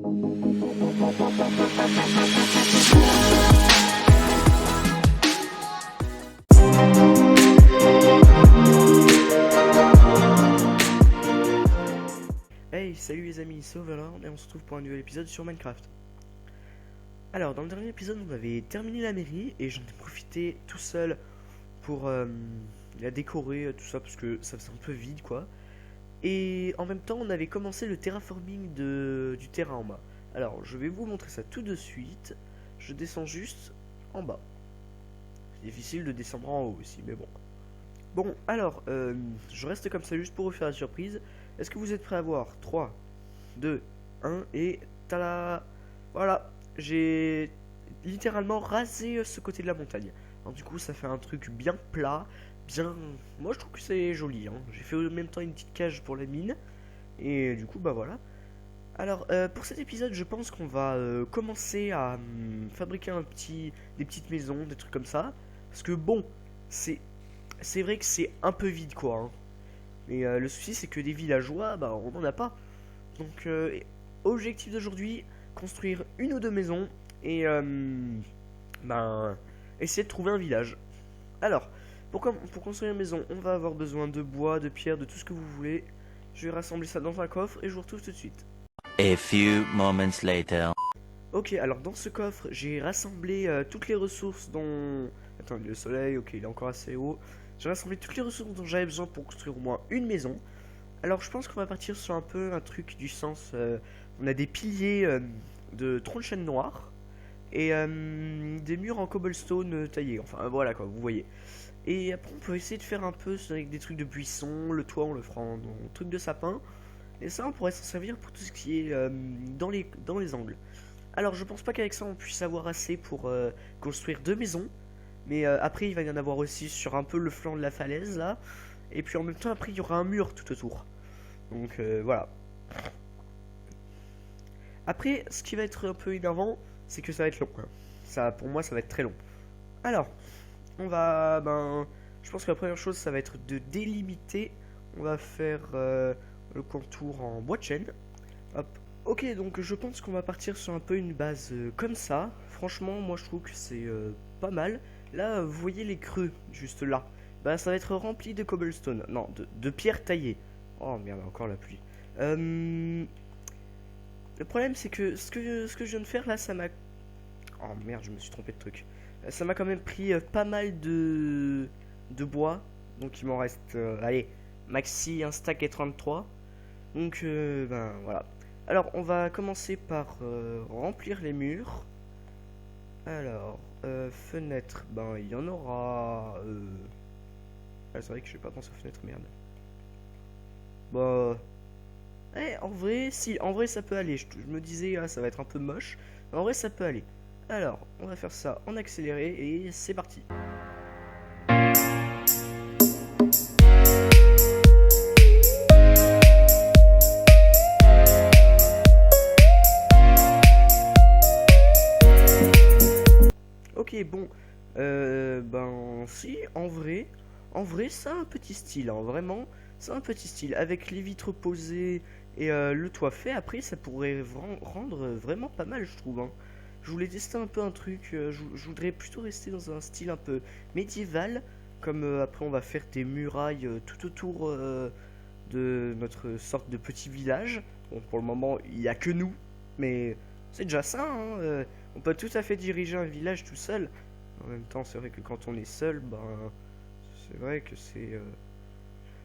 Hey, salut les amis, c'est Overlord et on se retrouve pour un nouvel épisode sur Minecraft. Alors, dans le dernier épisode, on avait terminé la mairie et j'en ai profité tout seul pour la décorer, tout ça, parce que ça faisait un peu vide quoi. Et en même temps, on avait commencé le terraforming du terrain en bas. Alors, je vais vous montrer ça tout de suite. Je descends juste en bas. C'est difficile de descendre en haut aussi, mais bon. Bon, alors, je reste comme ça juste pour vous faire la surprise. Est-ce que vous êtes prêts à voir 3, 2, 1 et tada! Voilà, j'ai littéralement rasé ce côté de la montagne. Alors du coup, ça fait un truc bien plat, bien... Moi, je trouve que c'est joli, hein. J'ai fait en même temps une petite cage pour la mine. Et du coup, bah voilà. Alors, pour cet épisode, je pense qu'on va commencer à fabriquer des petites maisons, des trucs comme ça. Parce que bon, c'est vrai que c'est un peu vide, quoi, hein. Mais le souci, c'est que des villageois, bah, on n'en a pas. Donc, objectif d'aujourd'hui, construire une ou deux maisons et ben, essayer de trouver un village. Alors, pour construire une maison, on va avoir besoin de bois, de pierre, de tout ce que vous voulez. Je vais rassembler ça dans un coffre et je vous retrouve tout de suite. A few moments later. Ok, alors dans ce coffre, j'ai rassemblé toutes les ressources dont... Attends, le soleil, ok, il est encore assez haut. J'ai rassemblé toutes les ressources dont j'avais besoin pour construire au moins une maison. Alors je pense qu'on va partir sur un peu un truc du sens... on a des piliers de troncs de chêne noir et des murs en cobblestone taillés. Enfin voilà quoi, vous voyez. Et après on peut essayer de faire un peu avec des trucs de buisson. Le toit on le fera en truc de sapin. Et ça on pourrait s'en servir pour tout ce qui est dans les angles. Alors je pense pas qu'avec ça on puisse avoir assez pour construire deux maisons. Mais après il va y en avoir aussi sur un peu le flanc de la falaise là. Et puis en même temps après il y aura un mur tout autour. Donc voilà. Après ce qui va être un peu énervant, c'est que ça va être long, hein. Ça, pour moi ça va être très long. Alors on va... je pense que la première chose ça va être de délimiter. On va faire le contour en bois de chêne. Hop. Ok, donc je pense qu'on va partir sur un peu une base comme ça. Franchement, moi je trouve que c'est pas mal. Là, vous voyez les creux, juste là. Bah, ça va être rempli de cobblestone. Non, de pierres taillées. Oh merde, encore la pluie. Le problème, c'est que ce que je viens de faire là, ça m'a... Oh merde, je me suis trompé de truc. Ça m'a quand même pris pas mal de bois. Donc il m'en reste, allez, maxi un stack et 33. Donc, ben voilà. Alors, on va commencer par remplir les murs. Alors, fenêtre, ben il y en aura. Ah, c'est vrai que je vais pas penser aux fenêtres, merde. Bah, en vrai, si, en vrai ça peut aller. Je me disais, ah, ça va être un peu moche. Mais en vrai, ça peut aller. Alors, on va faire ça en accéléré et c'est parti. Ok, bon, ben si, en vrai, ça a un petit style, hein, vraiment, c'est un petit style. Avec les vitres posées et le toit fait, après, ça pourrait rendre vraiment pas mal, je trouve, hein. Je voulais tester un peu un truc, je voudrais plutôt rester dans un style un peu médiéval, comme après on va faire des murailles tout autour de notre sorte de petit village. Bon, pour le moment, il n'y a que nous, mais c'est déjà ça, hein, on peut tout à fait diriger un village tout seul. En même temps, c'est vrai que quand on est seul, ben, c'est vrai que c'est...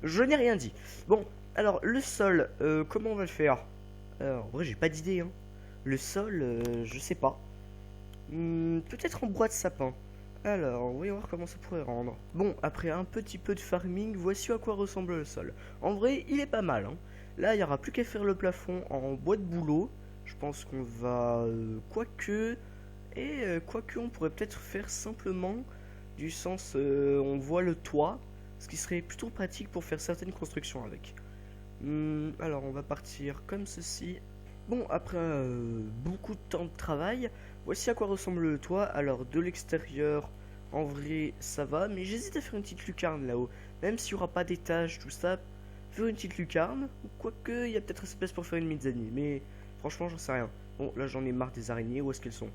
Je n'ai rien dit. Bon, alors, le sol, comment on va le faire? Alors, en vrai, j'ai pas d'idée, hein. Le sol, je sais pas. Peut-être en bois de sapin. Alors, voyons voir comment ça pourrait rendre. Bon, après un petit peu de farming, voici à quoi ressemble le sol. En vrai, il est pas mal, hein. Là, il n'y aura plus qu'à faire le plafond en bois de bouleau. Je pense qu'on va... quoique... quoique, on pourrait peut-être faire simplement du sens... on voit le toit, ce qui serait plutôt pratique pour faire certaines constructions avec. Alors, on va partir comme ceci. Bon, après beaucoup de temps de travail, voici à quoi ressemble le toit. Alors, de l'extérieur, en vrai, ça va. Mais j'hésite à faire une petite lucarne là-haut. Même s'il n'y aura pas d'étage, tout ça. Faire une petite lucarne. Quoique, il y a peut-être espace pour faire une mezzanine. Mais franchement, j'en sais rien. Bon, là j'en ai marre des araignées, où est-ce qu'elles sont?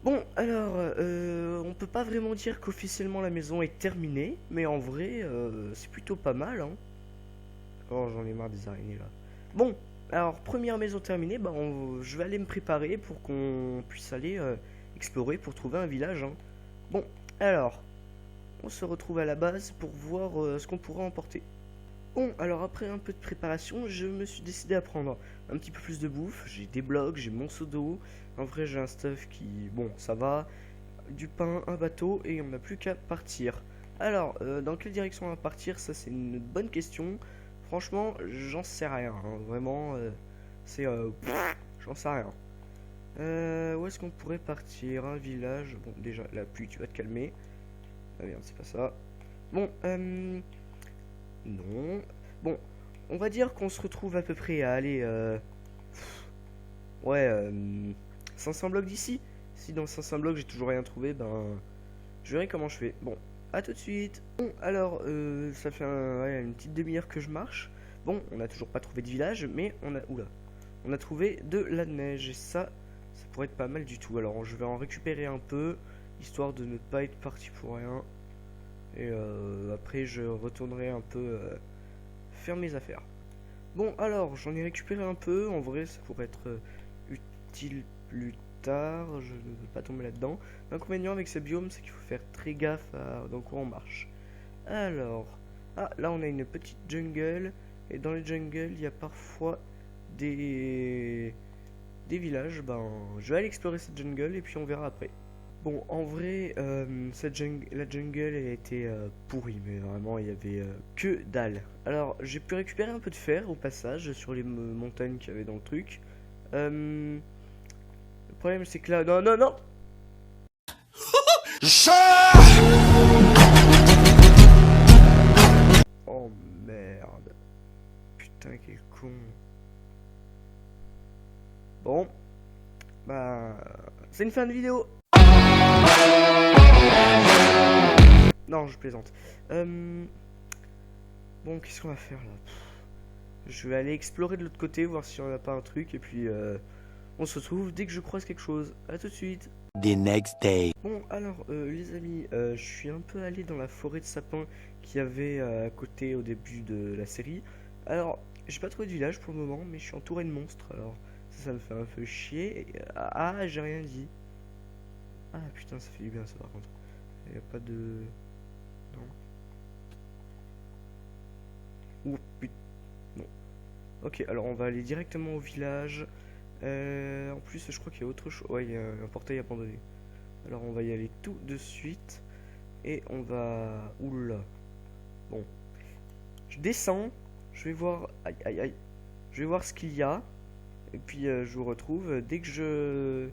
Bon, alors, on peut pas vraiment dire qu'officiellement la maison est terminée, mais en vrai, c'est plutôt pas mal, hein. Oh, j'en ai marre des araignées là. Bon, alors, première maison terminée, bah, je vais aller me préparer pour qu'on puisse aller explorer pour trouver un village, hein. Bon, alors, on se retrouve à la base pour voir ce qu'on pourra emporter. Bon, alors après un peu de préparation, je me suis décidé à prendre un petit peu plus de bouffe. J'ai des blocs, j'ai mon seau d'eau. En vrai, j'ai un stuff qui, bon, ça va. Du pain, un bateau, et on n'a plus qu'à partir. Alors, dans quelle direction on va partir? Ça, c'est une bonne question. Franchement, j'en sais rien, hein. Vraiment, c'est... j'en sais rien. Où est-ce qu'on pourrait partir? Un village. Bon, déjà, la pluie, tu vas te calmer. Ah merde, c'est pas ça. Bon, non. Bon, on va dire qu'on se retrouve à peu près à aller... ouais, 500 blocs d'ici. Si dans 500 blocs j'ai toujours rien trouvé, ben... Je verrai comment je fais. Bon, à tout de suite. Bon, alors, ça fait ouais, une petite demi-heure que je marche. Bon, on n'a toujours pas trouvé de village, mais on a... Oula. On a trouvé de la neige, et ça pourrait être pas mal du tout. Alors, je vais en récupérer un peu, histoire de ne pas être parti pour rien. Et après, je retournerai un peu faire mes affaires. Bon, alors, j'en ai récupéré un peu. En vrai, ça pourrait être utile plus tard. Je ne veux pas tomber là-dedans. L'inconvénient avec ce biome, c'est qu'il faut faire très gaffe dans quoi on marche. Alors, ah, là, on a une petite jungle. Et dans les jungles, il y a parfois des villages. Ben, je vais aller explorer cette jungle et puis on verra après. Bon, en vrai, la jungle elle a été pourrie, mais vraiment il y avait que dalle. Alors, j'ai pu récupérer un peu de fer au passage sur les montagnes qu'il y avait dans le truc. Le problème c'est que là, non, non, non. Oh merde, putain quel con. Bon, bah, c'est une fin de vidéo. Non, je plaisante. Bon, qu'est-ce qu'on va faire là? Je vais aller explorer de l'autre côté, voir si on n'a pas un truc, et puis on se retrouve dès que je croise quelque chose. A tout de suite. The next day. Bon, alors, les amis, je suis un peu allé dans la forêt de sapins qu'il y avait à côté au début de la série. Alors, j'ai pas trouvé de village pour le moment, mais je suis entouré de monstres, alors ça me fait un peu chier. Et, ah, j'ai rien dit. Ah putain, ça fait du bien ça par contre. Il n'y a pas de... Non. Ouh, putain. Non. Ok, alors on va aller directement au village. En plus, je crois qu'il y a autre chose. Ouais, il y a un portail abandonné. Alors on va y aller tout de suite. Et on va... Oula. Bon. Je descends. Je vais voir... Aïe, aïe, aïe. Je vais voir ce qu'il y a. Et puis je vous retrouve dès que je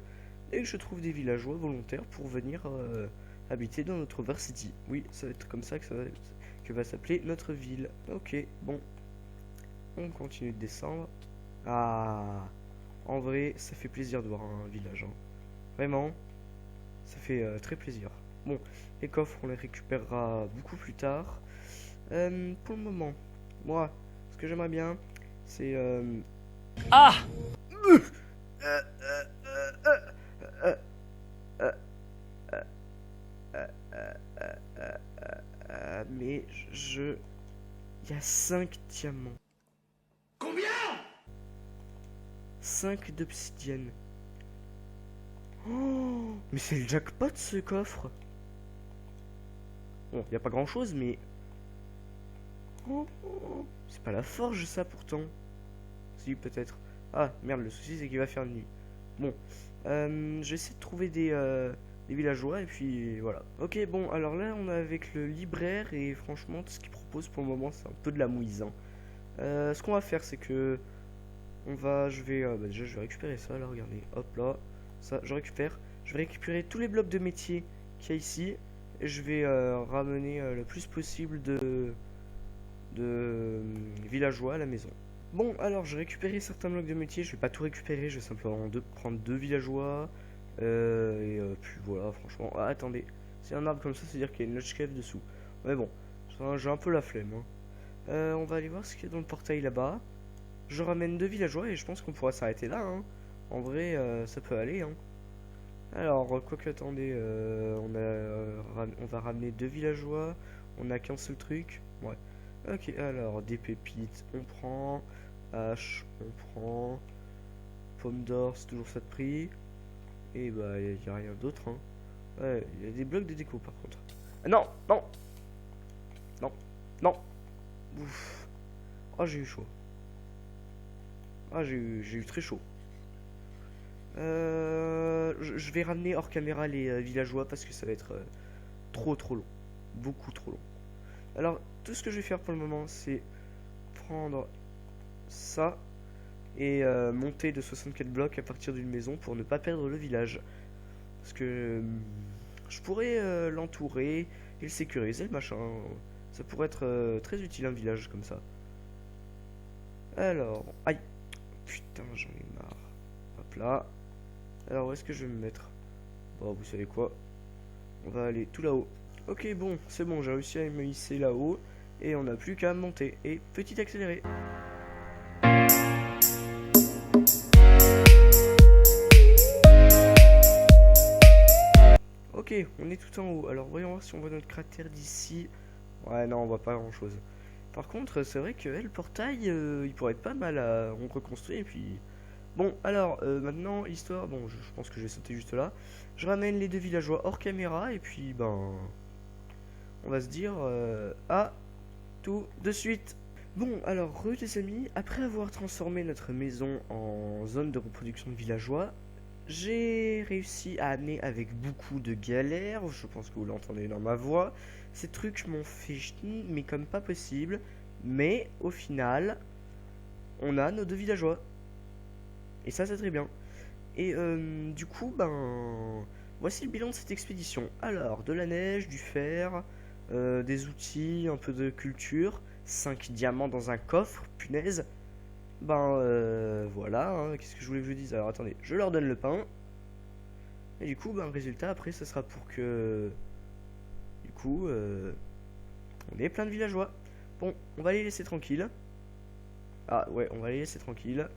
trouve des villageois volontaires pour venir habiter dans notre Varsity. Oui, ça va être comme ça que va s'appeler notre ville. Ok, bon. On continue de descendre. Ah, en vrai, ça fait plaisir de voir un village, hein. Vraiment, ça fait très plaisir. Bon, les coffres, on les récupérera beaucoup plus tard. Pour le moment, moi, ce que j'aimerais bien, c'est... Ah! Mais je... Il y a 5 diamants. Combien? 5 d'obsidienne. Oh, mais c'est le jackpot ce coffre. Bon, il n'y a pas grand chose, mais... Oh, c'est pas la forge ça pourtant. Si, peut-être. Ah, merde, le souci c'est qu'il va faire nuit. Bon, je vais essayer de trouver des villageois et puis voilà. Ok, bon, alors là on est avec le libraire et franchement, tout ce qu'il propose pour le moment c'est un peu de la mouise, hein. Ce qu'on va faire c'est que... je vais déjà je vais récupérer ça là, regardez, hop là, ça je récupère. Je vais récupérer tous les blocs de métier qu'il y a ici et je vais ramener le plus possible de villageois à la maison. Bon, alors j'ai récupéré certains blocs de métier, je vais pas tout récupérer, je vais simplement prendre 2 villageois. Puis voilà, franchement. Ah, attendez, c'est un arbre comme ça, c'est-à-dire qu'il y a une Notch Cave dessous. Mais bon, j'ai un peu la flemme, hein. On va aller voir ce qu'il y a dans le portail là-bas. je ramène 2 villageois et je pense qu'on pourra s'arrêter là, hein. En vrai, ça peut aller, hein. Alors, quoique, attendez, on va ramener 2 villageois. On a qu'un seul truc. Ouais. Ok, alors, des pépites, on prend. Hache, on prend. Pomme d'or, c'est toujours ça de prix. Et bah, il n'y a rien d'autre, hein. Ouais, il y a des blocs de déco, par contre. Ah, non, non, non, non. Ouf. Oh, j'ai eu chaud. Ah, j'ai eu très chaud. Je vais ramener hors caméra les villageois parce que ça va être trop long. Beaucoup trop long. Alors, tout ce que je vais faire pour le moment, c'est prendre ça et monter de 64 blocs à partir d'une maison pour ne pas perdre le village. Parce que je pourrais l'entourer et le sécuriser, le machin. Ça pourrait être très utile un village comme ça. Alors, aïe. Putain, j'en ai marre. Hop là. Alors, où est-ce que je vais me mettre? Bon, vous savez quoi? On va aller tout là-haut. Ok, bon, c'est bon, j'ai réussi à me hisser là-haut. Et on n'a plus qu'à monter. Et petit accéléré. Ok, on est tout en haut. Alors, voyons voir si on voit notre cratère d'ici. Ouais, non, on voit pas grand-chose. Par contre, c'est vrai que le portail, il pourrait être pas mal à reconstruire. Et puis... Bon, alors, maintenant, histoire... Bon, je pense que je vais sauter juste là. Je ramène les 2 villageois hors caméra. Et puis, ben... On va se dire à tout de suite. Bon, alors, les amis, après avoir transformé notre maison en zone de reproduction de villageois, j'ai réussi à amener avec beaucoup de galères, je pense que vous l'entendez dans ma voix. Ces trucs m'ont fait chier, mais comme pas possible. Mais au final, on a nos 2 villageois. Et ça, c'est très bien. Et du coup, ben, voici le bilan de cette expédition. Alors, de la neige, du fer, des outils, un peu de culture, 5 diamants dans un coffre, punaise. Ben, voilà, hein, qu'est-ce que je voulais que je vous dise? Alors, attendez, je leur donne le pain. Et du coup, ben, le résultat, après, ça sera pour que... Du coup, on ait plein de villageois. Bon, on va les laisser tranquilles. Ah, ouais, on va les laisser tranquilles.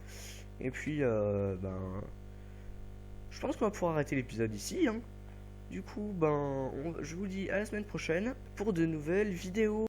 Et puis, ben... Je pense qu'on va pouvoir arrêter l'épisode ici, hein. Du coup, ben, je vous dis à la semaine prochaine pour de nouvelles vidéos.